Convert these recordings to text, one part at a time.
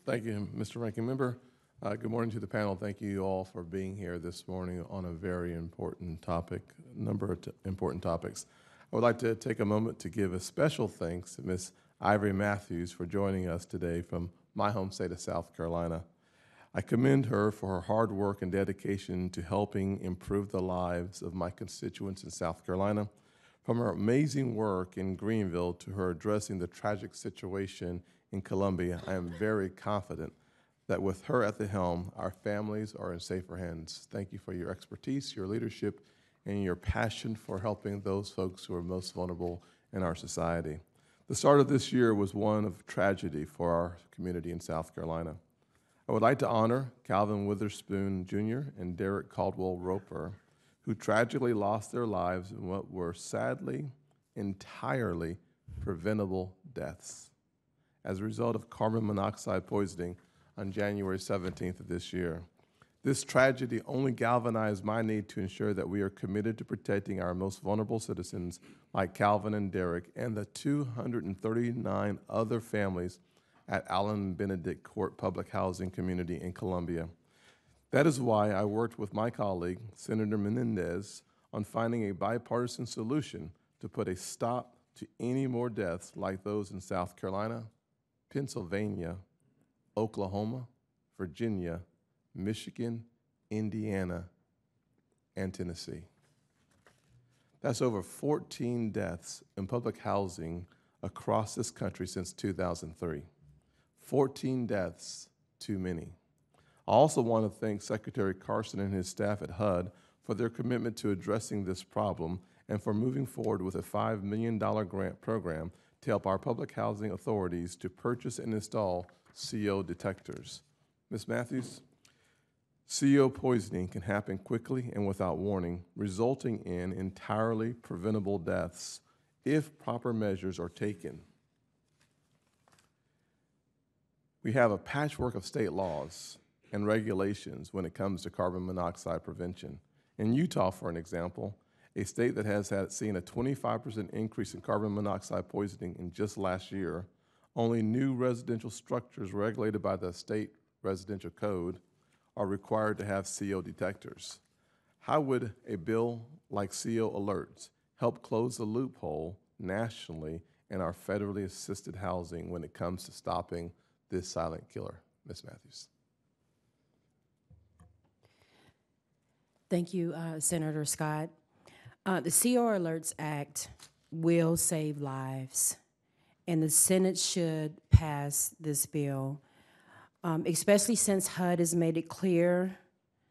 Thank you, Mr. Ranking Member. Good morning to the panel. Thank you all for being here this morning on a very important topic, number of important topics. I would like to take a moment to give a special thanks to Ms. Ivory Mathews for joining us today from my home state of South Carolina. I commend her for her hard work and dedication to helping improve the lives of my constituents in South Carolina. From her amazing work in Greenville to her addressing the tragic situation in Columbia, I am very confident that with her at the helm, our families are in safer hands. Thank you for your expertise, your leadership, and your passion for helping those folks who are most vulnerable in our society. The start of this year was one of tragedy for our community in South Carolina. I would like to honor Calvin Witherspoon Jr. and Derrick Caldwell Roper, who tragically lost their lives in what were sadly entirely preventable deaths as a result of carbon monoxide poisoning on January 17th of this year. This tragedy only galvanized my need to ensure that we are committed to protecting our most vulnerable citizens like Calvin and Derrick and the 239 other families at Allen Benedict Court Public Housing Community in Columbia. That is why I worked with my colleague, Senator Menendez, on finding a bipartisan solution to put a stop to any more deaths like those in South Carolina, Pennsylvania, Oklahoma, Virginia, Michigan, Indiana, and Tennessee. That's over 14 deaths in public housing across this country since 2003. 14 deaths too many. I also want to thank Secretary Carson and his staff at HUD for their commitment to addressing this problem and for moving forward with a $5 million grant program to help our public housing authorities to purchase and install CO detectors. Ms. Mathews, CO poisoning can happen quickly and without warning, resulting in entirely preventable deaths if proper measures are taken. We have a patchwork of state laws and regulations when it comes to carbon monoxide prevention. In Utah, for an example, a state that has seen a 25% increase in carbon monoxide poisoning in just last year, only new residential structures regulated by the state residential code are required to have CO detectors. How would a bill like CO alerts help close the loophole nationally in our federally assisted housing when it comes to stopping this silent killer? Ms. Mathews. Thank you, Senator Scott. The CO Alerts Act will save lives, and the Senate should pass this bill, especially since HUD has made it clear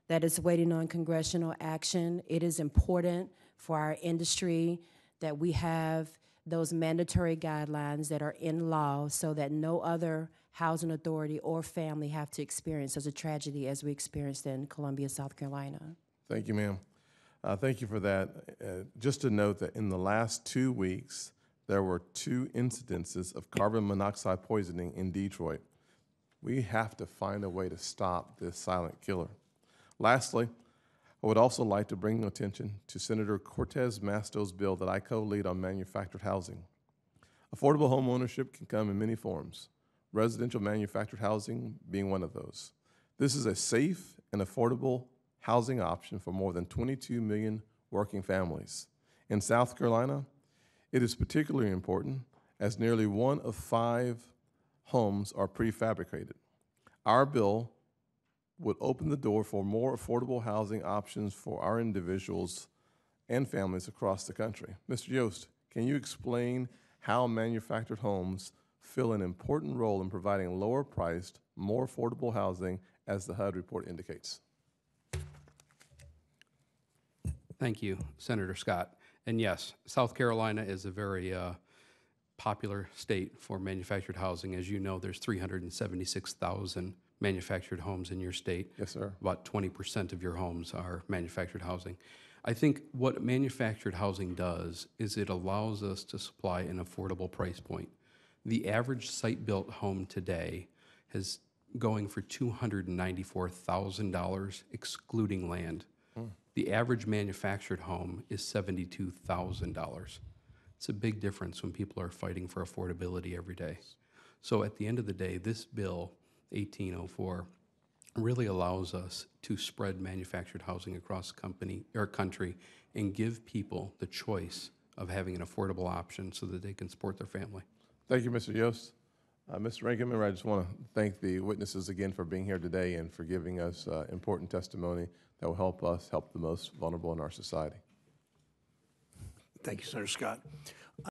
that it's waiting on congressional action. It is important for our industry that we have those mandatory guidelines that are in law so that no other housing authority or family have to experience such a tragedy as we experienced in Columbia, South Carolina. Thank you, ma'am. Thank you for that. Just to note that in the last 2 weeks, there were 2 incidences of carbon monoxide poisoning in Detroit. We have to find a way to stop this silent killer. Lastly, I would also like to bring attention to Senator Cortez Masto's bill that I co-lead on manufactured housing. Affordable home ownership can come in many forms, residential manufactured housing being one of those. This is a safe and affordable housing option for more than 22 million working families. In South Carolina, it is particularly important as nearly 1 of 5 homes are prefabricated. Our bill would open the door for more affordable housing options for our individuals and families across the country. Mr. Yost, can you explain how manufactured homes fill an important role in providing lower priced, more affordable housing as the HUD report indicates? Thank you, Senator Scott. And yes, South Carolina is a very popular state for manufactured housing. As you know, there's 376,000 manufactured homes in your state. Yes, sir. About 20% of your homes are manufactured housing. I think what manufactured housing does is it allows us to supply an affordable price point. The average site-built home today is going for $294,000, excluding land. The average manufactured home is $72,000. It's a big difference when people are fighting for affordability every day. So at the end of the day, this bill 1804, really allows us to spread manufactured housing across country and give people the choice of having an affordable option so that they can support their family. Thank you, Mr. Yost. Mr. Rankin-Member, I just want to thank the witnesses again for being here today and for giving us important testimony that will help us help the most vulnerable in our society. Thank you, Senator Scott.